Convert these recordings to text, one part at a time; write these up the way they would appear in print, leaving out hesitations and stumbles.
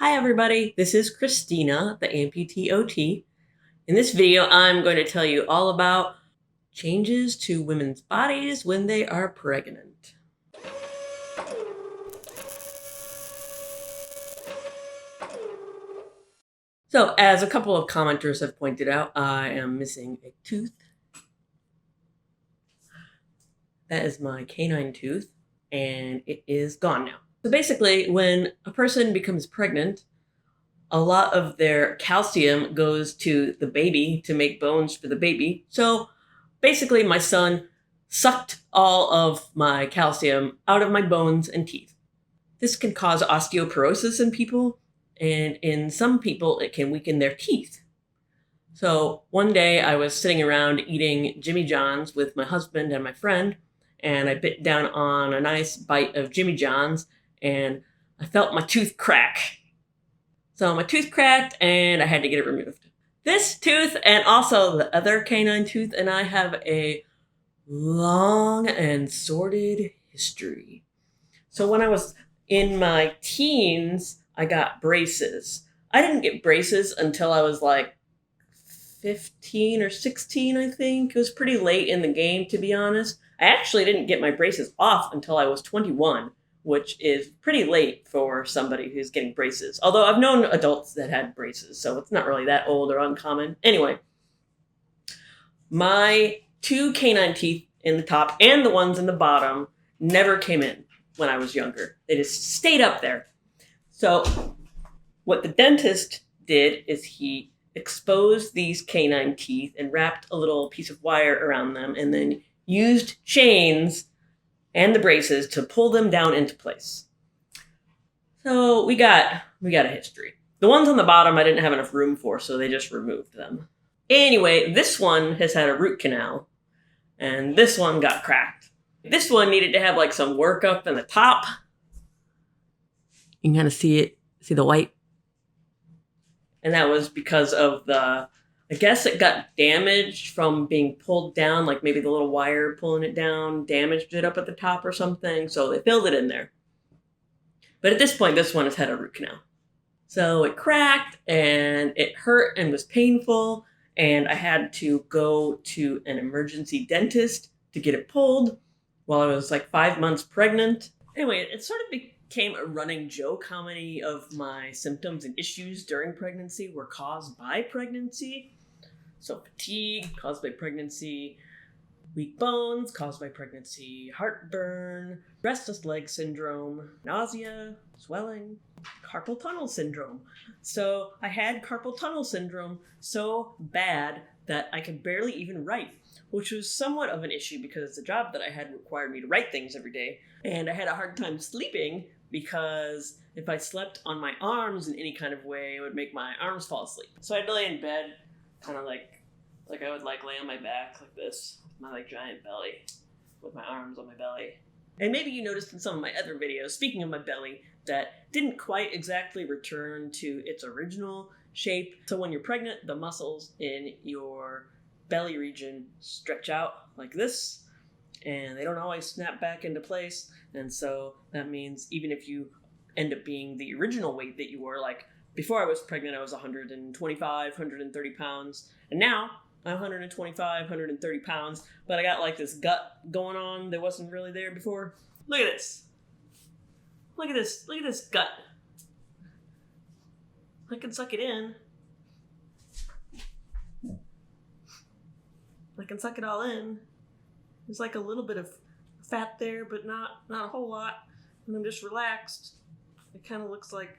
Hi everybody, this is Christina, the AmputeeOT. In this video, I'm going to tell you all about changes to women's bodies when they are pregnant. So, as a couple of commenters have pointed out, I am missing a tooth. That is my canine tooth, and it is gone now. So basically, when a person becomes pregnant, a lot of their calcium goes to the baby to make bones for the baby. So basically, my son sucked all of my calcium out of my bones and teeth. This can cause osteoporosis in people, and in some people, it can weaken their teeth. So one day I was sitting around eating Jimmy John's with my husband and my friend, and I bit down on a nice bite of Jimmy John's, and I felt my tooth crack. So my tooth cracked and I had to get it removed. This tooth and also the other canine tooth and I have a long and sordid history. So when I was in my teens, I got braces. I didn't get braces until I was like 15 or 16, I think. It was pretty late in the game, to be honest. I actually didn't get my braces off until I was 21, which is pretty late for somebody who's getting braces. Although I've known adults that had braces, so it's not really that old or uncommon. Anyway, my two canine teeth in the top and the ones in the bottom never came in when I was younger. They just stayed up there. So what the dentist did is he exposed these canine teeth and wrapped a little piece of wire around them and then used chains and the braces to pull them down into place. So we got a history. The ones on the bottom I didn't have enough room for, so they just removed them. Anyway, this one has had a root canal, and this one got cracked. This one needed to have like some work up in the top. You can kind of see the white. And that was because of I guess it got damaged from being pulled down, like maybe the little wire pulling it down damaged it up at the top or something, so they filled it in there. But at this point, this one has had a root canal. So it cracked, and it hurt and was painful, and I had to go to an emergency dentist to get it pulled while I was like 5 months pregnant. Anyway, it sort of became a running joke how many of my symptoms and issues during pregnancy were caused by pregnancy. So fatigue caused by pregnancy, weak bones caused by pregnancy, heartburn, restless leg syndrome, nausea, swelling, carpal tunnel syndrome. So I had carpal tunnel syndrome so bad that I could barely even write, which was somewhat of an issue because the job that I had required me to write things every day. And I had a hard time sleeping because if I slept on my arms in any kind of way, it would make my arms fall asleep. So I had to lay in bed, kind of like I would like lay on my back like this, with my like giant belly, with my arms on my belly. And maybe you noticed in some of my other videos, speaking of my belly, that didn't quite exactly return to its original shape. So when you're pregnant, the muscles in your belly region stretch out like this, and they don't always snap back into place. And so that means even if you end up being the original weight that you were, like before I was pregnant, I was 125, 130 pounds, and now I'm 125, 130 pounds, but I got like this gut going on that wasn't really there before. Look at this. Look at this. Look at this gut. I can suck it in. I can suck it all in. There's like a little bit of fat there, but not a whole lot. And I'm just relaxed. It kind of looks like,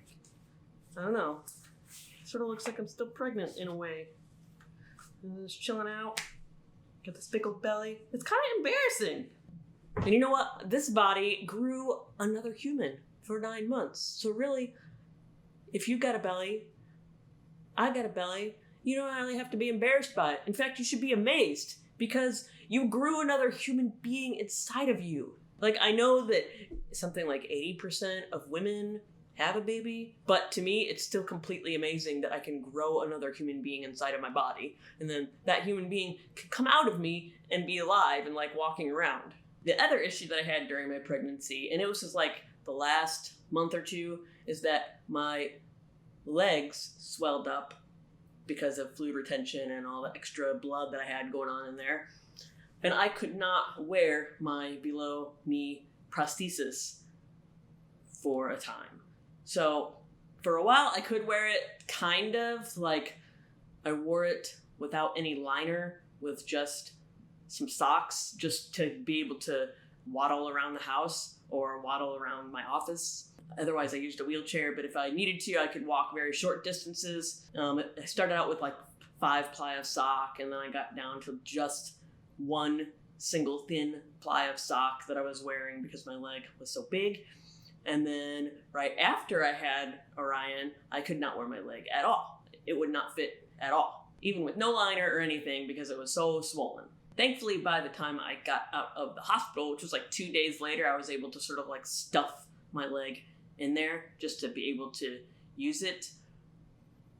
I don't know, it sort of looks like I'm still pregnant in a way. And just chilling out. Got this big old belly. It's kind of embarrassing. And you know what? This body grew another human for 9 months. So really, if you've got a belly, I got a belly, you don't really have to be embarrassed by it. In fact, you should be amazed because you grew another human being inside of you. Like, I know that something like 80% of women have a baby, but to me, it's still completely amazing that I can grow another human being inside of my body, and then that human being can come out of me and be alive and like walking around. The other issue that I had during my pregnancy, and it was just like the last month or two, is that my legs swelled up because of fluid retention and all the extra blood that I had going on in there. And I could not wear my below knee prosthesis for a time. So for a while I could wear it kind of like I wore it without any liner with just some socks just to be able to waddle around the house or waddle around my office. Otherwise I used a wheelchair, but if I needed to, I could walk very short distances. I started out with like 5-ply of sock, and then I got down to just one single thin ply of sock that I was wearing because my leg was so big. And then right after I had Orion, I could not wear my leg at all. It would not fit at all, even with no liner or anything, because it was so swollen. Thankfully, by the time I got out of the hospital, which was like 2 days later, I was able to sort of like stuff my leg in there just to be able to use it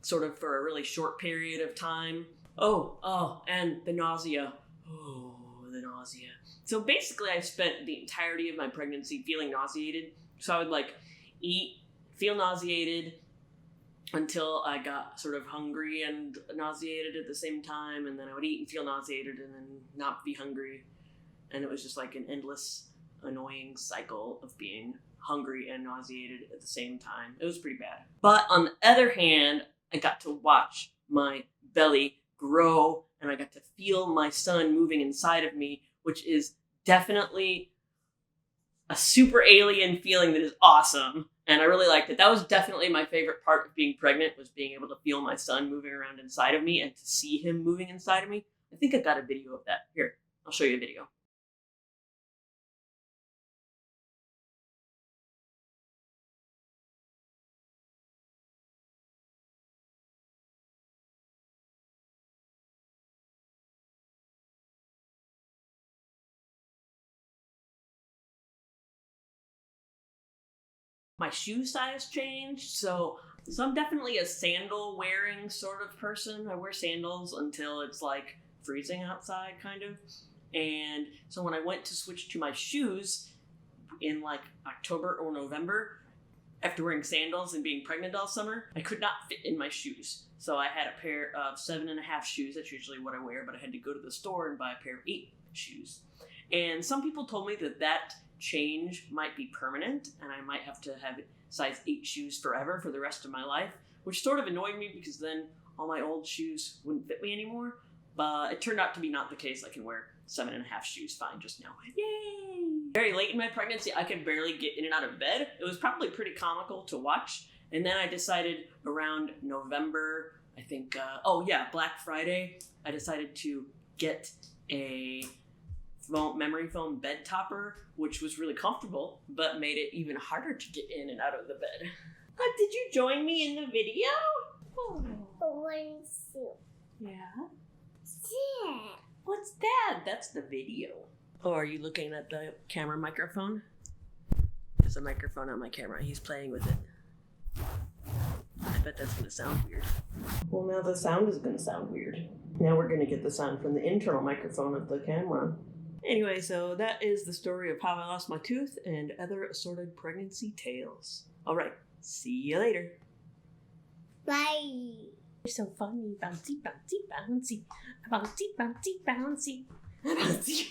sort of for a really short period of time. Oh, and the nausea. Oh, the nausea. So basically I spent the entirety of my pregnancy feeling nauseated. So I would like eat, feel nauseated until I got sort of hungry and nauseated at the same time. And then I would eat and feel nauseated and then not be hungry. And it was just like an endless, annoying cycle of being hungry and nauseated at the same time. It was pretty bad. But on the other hand, I got to watch my belly grow and I got to feel my son moving inside of me, which is definitely a super alien feeling that is awesome. And I really liked it. That was definitely my favorite part of being pregnant, was being able to feel my son moving around inside of me and to see him moving inside of me. I think I got a video of that. Here, I'll show you a video. My shoe size changed, so I'm definitely a sandal wearing sort of person. I wear sandals until it's like freezing outside, kind of. And so when I went to switch to my shoes in like October or November, after wearing sandals and being pregnant all summer, I could not fit in my shoes. So I had a pair of 7.5 shoes. That's usually what I wear, but I had to go to the store and buy a pair of 8 shoes. And some people told me that change might be permanent and I might have to have size 8 shoes forever for the rest of my life, which sort of annoyed me because then all my old shoes wouldn't fit me anymore. But it turned out to be not the case. I can wear 7.5 shoes fine just now. Yay! Very late in my pregnancy, I could barely get in and out of bed. It was probably pretty comical to watch. And then I decided around November, I think, Black Friday, I decided to get a memory foam bed topper, which was really comfortable, but made it even harder to get in and out of the bed. Did you join me in the video? Oh. Yeah? Yeah. What's that? That's the video. Oh, are you looking at the camera microphone? There's a microphone on my camera. He's playing with it. I bet that's going to sound weird. Well, now the sound is going to sound weird. Now we're going to get the sound from the internal microphone of the camera. Anyway, so that is the story of how I lost my tooth and other assorted pregnancy tales. All right, see you later. Bye. You're so funny. Bouncy, bouncy, bouncy. Bouncy, bouncy, bouncy. Bouncy.